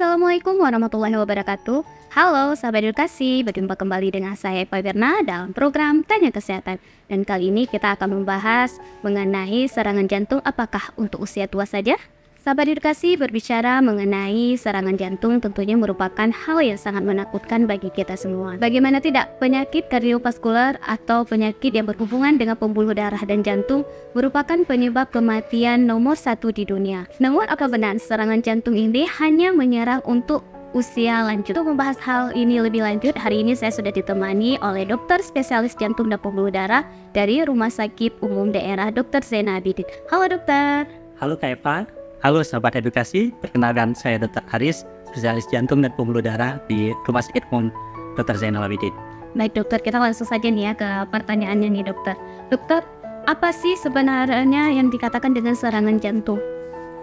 Assalamualaikum warahmatullahi wabarakatuh. Halo sahabat edukasi, berjumpa kembali dengan saya Eva Berna dalam program Tanya Kesehatan. Dan kali ini kita akan membahas mengenai serangan jantung apakah untuk usia tua saja? Sahabat edukasi, berbicara mengenai serangan jantung tentunya merupakan hal yang sangat menakutkan bagi kita semua. Bagaimana tidak, penyakit kardiovaskular atau penyakit yang berhubungan dengan pembuluh darah dan jantung merupakan penyebab kematian nomor 1 di dunia. Namun apa benar serangan jantung ini hanya menyerang untuk usia lanjut? Untuk membahas hal ini lebih lanjut, hari ini saya sudah ditemani oleh dokter spesialis jantung dan pembuluh darah dari Rumah Sakit Umum Daerah Dr. Zainal Abidin. Halo dokter. Halo Kak Eva. Halo sahabat edukasi, perkenalkan saya Dr. Haris, spesialis jantung dan pembuluh darah di Rumah Sakit Umum Dr. Zainal Abidin. Baik dokter, kita langsung saja nih ya ke pertanyaannya nih dokter. Dokter, apa sih sebenarnya yang dikatakan dengan serangan jantung?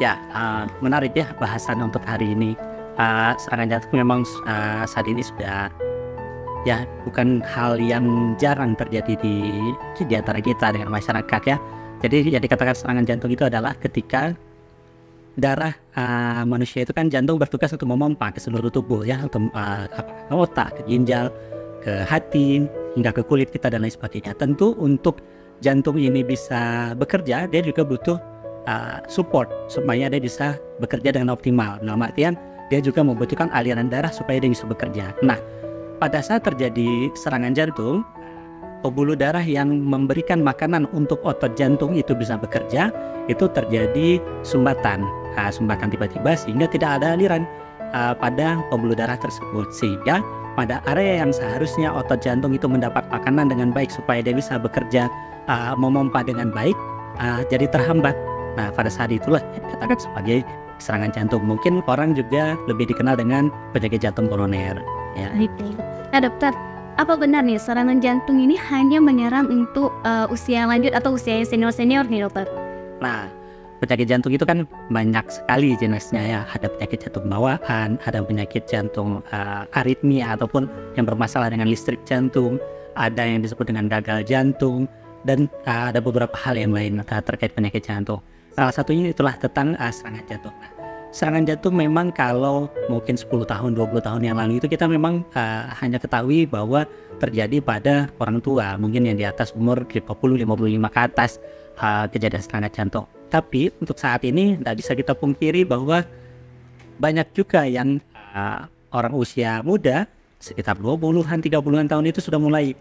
Ya, menarik ya bahasan untuk hari ini. Serangan jantung memang saat ini sudah ya bukan hal yang jarang terjadi di antara kita dengan masyarakat ya. Jadi yang dikatakan serangan jantung itu adalah ketika darah manusia itu kan jantung bertugas untuk memompa ke seluruh tubuh ya, untuk ke otak, ke ginjal, ke hati, hingga ke kulit kita dan lain sebagainya. Tentu untuk jantung ini bisa bekerja, dia juga butuh support supaya dia bisa bekerja dengan optimal. Dalam artian dia juga membutuhkan aliran darah supaya dia bisa bekerja. Nah, pada saat terjadi serangan jantung, pembuluh darah yang memberikan makanan untuk otot jantung itu bisa bekerja, itu terjadi sumbatan tiba-tiba sehingga tidak ada aliran pada pembuluh darah tersebut, sehingga pada area yang seharusnya otot jantung itu mendapat makanan dengan baik supaya dia bisa bekerja memompa dengan baik, jadi terhambat. Nah, pada saat itulah dikatakan sebagai serangan jantung. Mungkin orang juga lebih dikenal dengan penyakit jantung koroner ya. Nah dokter, apa benar nih serangan jantung ini hanya menyerang untuk usia lanjut atau usia senior-senior nih dokter? Nah, penyakit jantung itu kan banyak sekali jenisnya ya. Ada penyakit jantung bawaan, ada penyakit jantung aritmia ataupun yang bermasalah dengan listrik jantung, ada yang disebut dengan gagal jantung, dan ada beberapa hal yang lain terkait penyakit jantung. Salah satunya itulah tentang serangan jantung. Nah, serangan jantung memang kalau mungkin 10 tahun, 20 tahun yang lalu itu kita memang hanya ketahui bahwa terjadi pada orang tua, mungkin yang di atas umur 50-55 ke atas kejadian serangan jantung. Tapi untuk saat ini tidak bisa kita pungkiri bahwa banyak juga yang orang usia muda, sekitar 20-an, 30-an tahun itu sudah mulai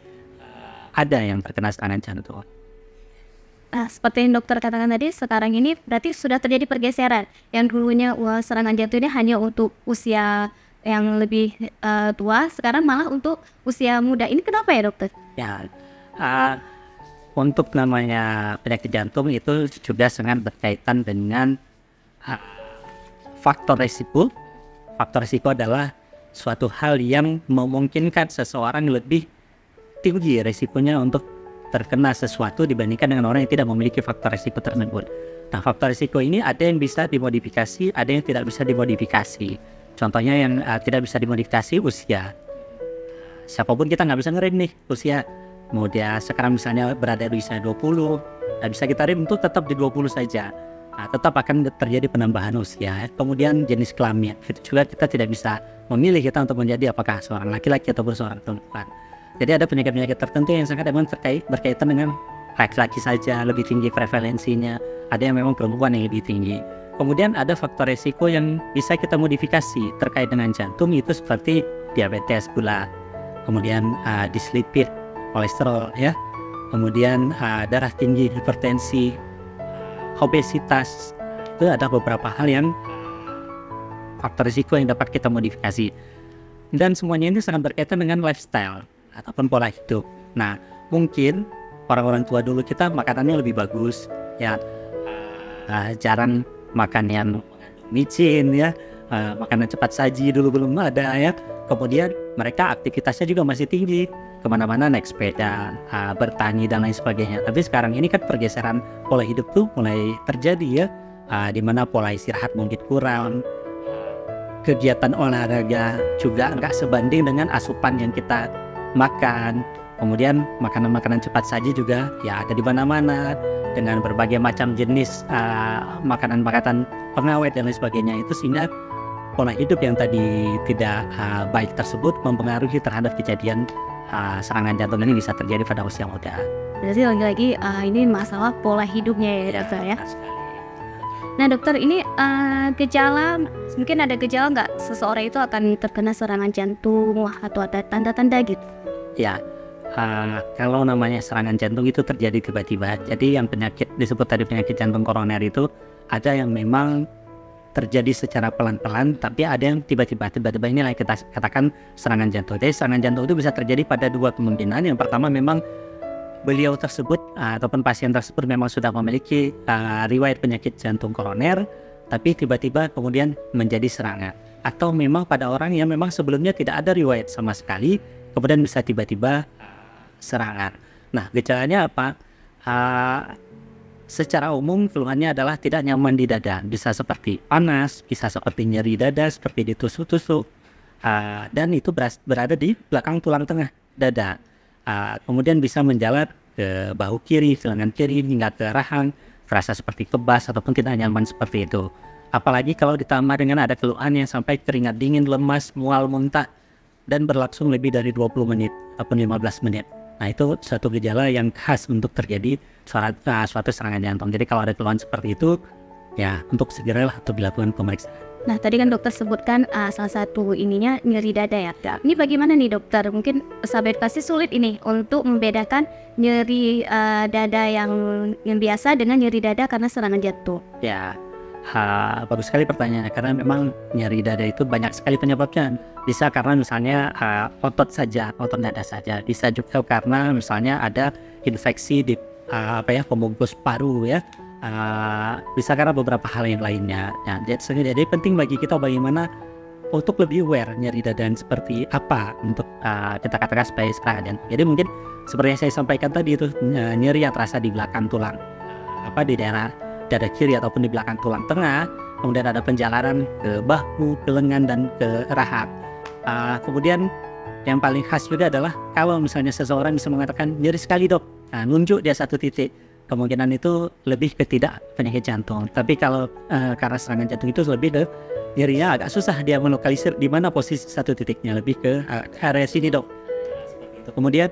ada yang terkena serangan jantung. Nah, seperti yang dokter katakan tadi, sekarang ini berarti sudah terjadi pergeseran. Yang dulunya serangan jantung ini hanya untuk usia yang lebih tua, sekarang malah untuk usia muda. Ini kenapa ya dokter? Ya, untuk namanya penyakit jantung itu juga sangat berkaitan dengan faktor risiko. Faktor risiko adalah suatu hal yang memungkinkan seseorang lebih tinggi risikonya untuk terkena sesuatu dibandingkan dengan orang yang tidak memiliki faktor risiko tersebut. Nah, faktor risiko ini ada yang bisa dimodifikasi, ada yang tidak bisa dimodifikasi. Contohnya yang tidak bisa dimodifikasi usia. Siapapun kita nggak bisa ngerem nih usia. Mau dia sekarang misalnya berada di usia 20, nggak bisa kita rem untuk tetap di 20 saja. Nah, tetap akan terjadi penambahan usia. Kemudian jenis kelamin, itu juga kita tidak bisa memilih kita untuk menjadi apakah seorang laki-laki ataupun seorang perempuan. Jadi ada penyakit-penyakit tertentu yang sangat memang berkaitan dengan laki-laki saja, lebih tinggi prevalensinya. Ada yang memang perempuan yang lebih tinggi. Kemudian ada faktor resiko yang bisa kita modifikasi terkait dengan jantung, itu seperti diabetes, gula, kemudian dislipid, kolesterol ya, kemudian darah tinggi, hipertensi, obesitas. Itu ada beberapa hal yang faktor risiko yang dapat kita modifikasi, dan semuanya ini sangat berkaitan dengan lifestyle ataupun pola hidup. Nah, mungkin orang-orang tua dulu kita makanannya lebih bagus ya, jarang makan yang mengandung micin ya, makanan cepat saji dulu belum ada ya. Kemudian mereka aktivitasnya juga masih tinggi, kemana-mana naik sepeda, bertani dan lain sebagainya. Tapi sekarang ini kan pergeseran pola hidup tuh mulai terjadi ya, di mana pola istirahat mungkin kurang, kegiatan olahraga juga nggak sebanding dengan asupan yang kita makan. Kemudian makanan-makanan cepat saji juga ya ada di mana-mana, dengan berbagai macam jenis makanan-makanan pengawet dan lain sebagainya. Itu sehingga pola hidup yang tadi tidak baik tersebut mempengaruhi terhadap kejadian serangan jantung ini bisa terjadi pada usia muda. Berarti lagi-lagi ini masalah pola hidupnya ya dokter ya. Nah dokter, ini gejala, mungkin ada gejala nggak seseorang itu akan terkena serangan jantung atau ada tanda-tanda gitu? Ya, kalau namanya serangan jantung itu terjadi tiba-tiba. Jadi yang penyakit disebut tadi penyakit jantung koroner itu ada yang memang terjadi secara pelan-pelan, tapi ada yang tiba-tiba inilah yang kita katakan serangan jantung. Jadi serangan jantung itu bisa terjadi pada dua kemungkinan. Yang pertama memang beliau tersebut ataupun pasien tersebut memang sudah memiliki riwayat penyakit jantung koroner, tapi tiba-tiba kemudian menjadi serangan. Atau memang pada orang yang memang sebelumnya tidak ada riwayat sama sekali, kemudian bisa tiba-tiba serangan. Nah, gejalanya apa? Secara umum keluhannya adalah tidak nyaman di dada, bisa seperti panas, bisa seperti nyeri dada, seperti ditusuk-tusuk, dan itu berada di belakang tulang tengah dada. Kemudian bisa menjalar ke bahu kiri, ke lengan kiri, hingga ke rahang, terasa seperti kebas ataupun tidak nyaman seperti itu. Apalagi kalau ditambah dengan ada keluhan yang sampai keringat dingin, lemas, mual, muntah, dan berlangsung lebih dari 20 menit ataupun 15 menit. Nah, itu suatu gejala yang khas untuk terjadi suatu serangan jantung. Jadi kalau ada keluhan seperti itu, ya untuk segeralah untuk dilakukan pemeriksaan. Nah, tadi kan dokter sebutkan salah satu ininya nyeri dada ya. Ini bagaimana nih dokter? Mungkin sahabat pasti sulit ini untuk membedakan nyeri dada yang biasa dengan nyeri dada karena serangan jantung. Ya, bagus sekali pertanyaannya, karena memang nyeri dada itu banyak sekali penyebabnya. Bisa karena misalnya otot dada saja. Bisa juga karena misalnya ada infeksi di pembungkus paru ya. Bisa karena beberapa hal yang lainnya. Ya, jadi penting bagi kita bagaimana untuk lebih aware nyeri dada seperti apa untuk kita katakan sebagai serangan jantung. Jadi mungkin seperti yang saya sampaikan tadi itu nyeri yang terasa di belakang tulang, di daerah dada kiri ataupun di belakang tulang tengah, kemudian ada penjalanan ke bahu, ke lengan, dan ke rahang. Kemudian yang paling khas juga adalah kalau misalnya seseorang bisa mengatakan nyeri sekali dok, nunjuk dia satu titik, kemungkinan itu lebih ke tidak penyakit jantung. Tapi kalau karena serangan jantung itu lebih ke nyerinya agak susah dia melokalisir di mana posisi satu titiknya, lebih ke area sini dok. Kemudian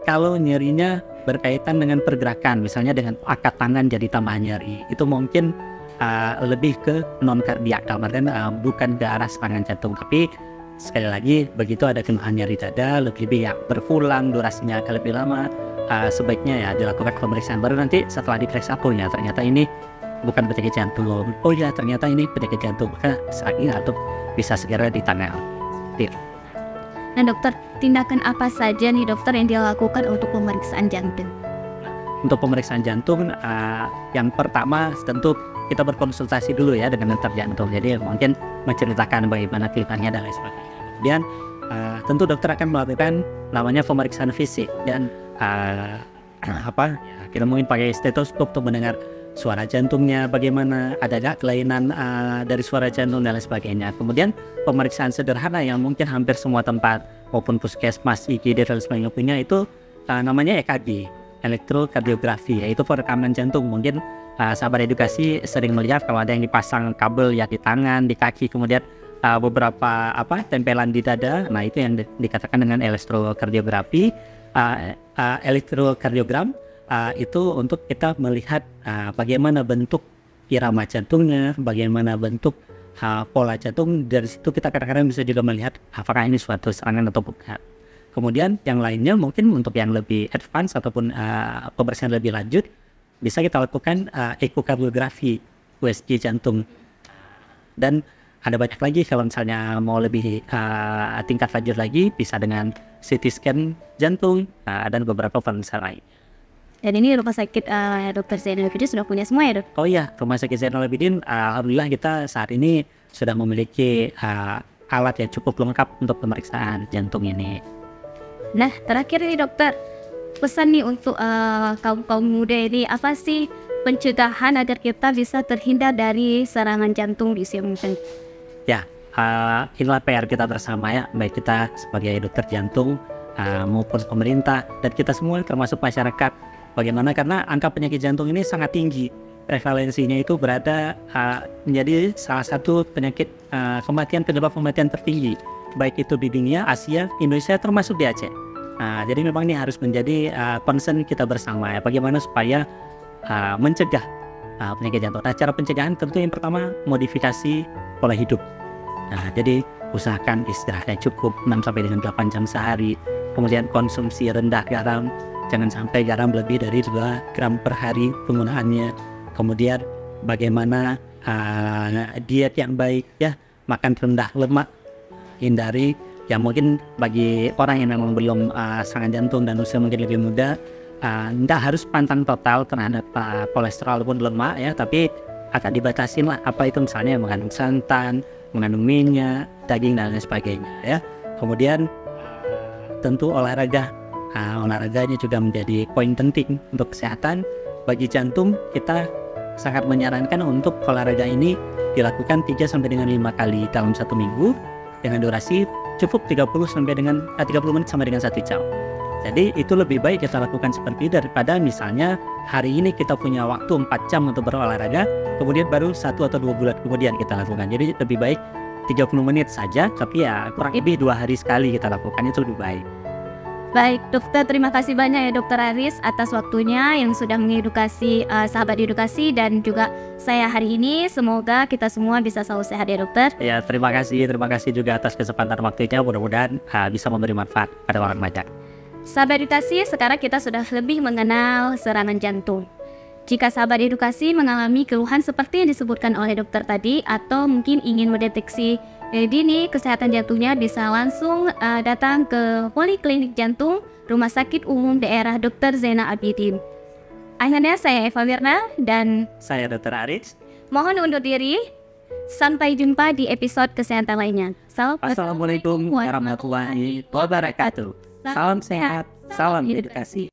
kalau nyerinya berkaitan dengan pergerakan, misalnya dengan angkat tangan jadi tambah nyeri, itu mungkin lebih ke non kardiak, dan bukan ke arah serangan jantung. Tapi sekali lagi begitu ada keluhan nyeri dada lebih yang berulang, durasinya agak lebih lama, sebaiknya ya dilakukan pemeriksaan baru nanti setelah diperiksa ya ternyata ini bukan penyakit jantung, ya ternyata ini penyakit jantung, maka saatnya atau bisa segera ditangani. Nah dokter, tindakan apa saja nih dokter yang dilakukan untuk pemeriksaan jantung? Untuk pemeriksaan jantung, yang pertama tentu kita berkonsultasi dulu ya dengan dokter jantung. Jadi mungkin menceritakan bagaimana keluhannya dan lain sebagainya. Kemudian tentu dokter akan melakukan namanya pemeriksaan fisik dan kita mungkin pakai stetoskop untuk mendengar suara jantungnya bagaimana, ada nggak kelainan dari suara jantung dan lain sebagainya. Kemudian pemeriksaan sederhana yang mungkin hampir semua tempat maupun puskesmas, IGD dan sebagainya punya itu namanya EKG, elektrokardiografi, yaitu perekaman jantung. Mungkin sahabat edukasi sering melihat kalau ada yang dipasang kabel ya di tangan, di kaki, kemudian beberapa tempelan di dada. Nah itu yang dikatakan dengan elektrokardiografi, elektrokardiogram. Itu untuk kita melihat bagaimana bentuk irama jantungnya, bagaimana bentuk pola jantung. Dari situ kita kadang-kadang bisa juga melihat apakah ini suatu serangan atau bukan. Kemudian yang lainnya mungkin untuk yang lebih advance ataupun pemeriksaan lebih lanjut, bisa kita lakukan ekokardiografi, USG jantung. Dan ada banyak lagi kalau misalnya mau lebih tingkat lanjut lagi, bisa dengan CT scan jantung dan beberapa pemeriksaan lain. Dan ini rumah sakit Dr. Zainal Abidin sudah punya semua ya dok? Oh iya, rumah sakit Zainal Abidin alhamdulillah kita saat ini sudah memiliki alat yang cukup lengkap untuk pemeriksaan jantung ini. Nah terakhir ini dokter, pesan nih untuk kaum muda ini, apa sih pencegahan agar kita bisa terhindar dari serangan jantung di usia muda? Ya, inilah PR kita bersama ya, baik kita sebagai dokter jantung maupun pemerintah dan kita semua termasuk masyarakat. Bagaimana? Karena angka penyakit jantung ini sangat tinggi prevalensinya itu berada menjadi salah satu penyakit kematian, penyebab kematian tertinggi, baik itu di dunia, Asia, Indonesia termasuk di Aceh. Jadi memang ini harus menjadi concern kita bersama ya, bagaimana supaya mencegah penyakit jantung. Nah, cara pencegahan tentu yang pertama modifikasi pola hidup. Jadi usahakan istirahatnya cukup 6 sampai dengan 8 jam sehari. Kemudian konsumsi rendah garam, jangan sampai garam lebih dari 2 gram per hari penggunaannya. Kemudian bagaimana diet yang baik ya, makan rendah lemak, hindari yang mungkin bagi orang yang memang belum serangan jantung dan usia mungkin lebih muda, tidak harus pantang total terhadap kolesterol ataupun lemak ya, tapi agak dibatasin lah, apa itu misalnya mengandung santan, mengandung minyak, daging dan lain sebagainya ya. Kemudian tentu olahraganya juga menjadi poin penting untuk kesehatan. Bagi jantung kita sangat menyarankan untuk olahraga ini dilakukan 3 sampai dengan 5 kali dalam 1 minggu dengan durasi cukup 30 menit sampai dengan 1 jam. Jadi itu lebih baik kita lakukan seperti itu daripada misalnya hari ini kita punya waktu 4 jam untuk berolahraga, kemudian baru 1 atau 2 bulan kemudian kita lakukan. Jadi lebih baik 30 menit saja, tapi ya kurang lebih 2 hari sekali kita lakukan, itu lebih baik. Baik dokter, terima kasih banyak ya Dokter Aris atas waktunya yang sudah mengedukasi sahabat edukasi dan juga saya hari ini. Semoga kita semua bisa selalu sehat ya dokter. Ya, terima kasih juga atas kesempatan waktunya, mudah-mudahan bisa memberi manfaat pada orang banyak. Sahabat edukasi, sekarang kita sudah lebih mengenal serangan jantung. Jika sahabat edukasi mengalami keluhan seperti yang disebutkan oleh dokter tadi, atau mungkin ingin mendeteksi dini kesehatan jantungnya, bisa langsung datang ke Poliklinik Jantung Rumah Sakit Umum Daerah Dr. Zena Abidin. Akhirnya saya Eva Wirna dan saya Dr. Aris. Mohon undur diri. Sampai jumpa di episode kesehatan lainnya. Assalamualaikum warahmatullahi wabarakatuh. Salam sehat, salam edukasi.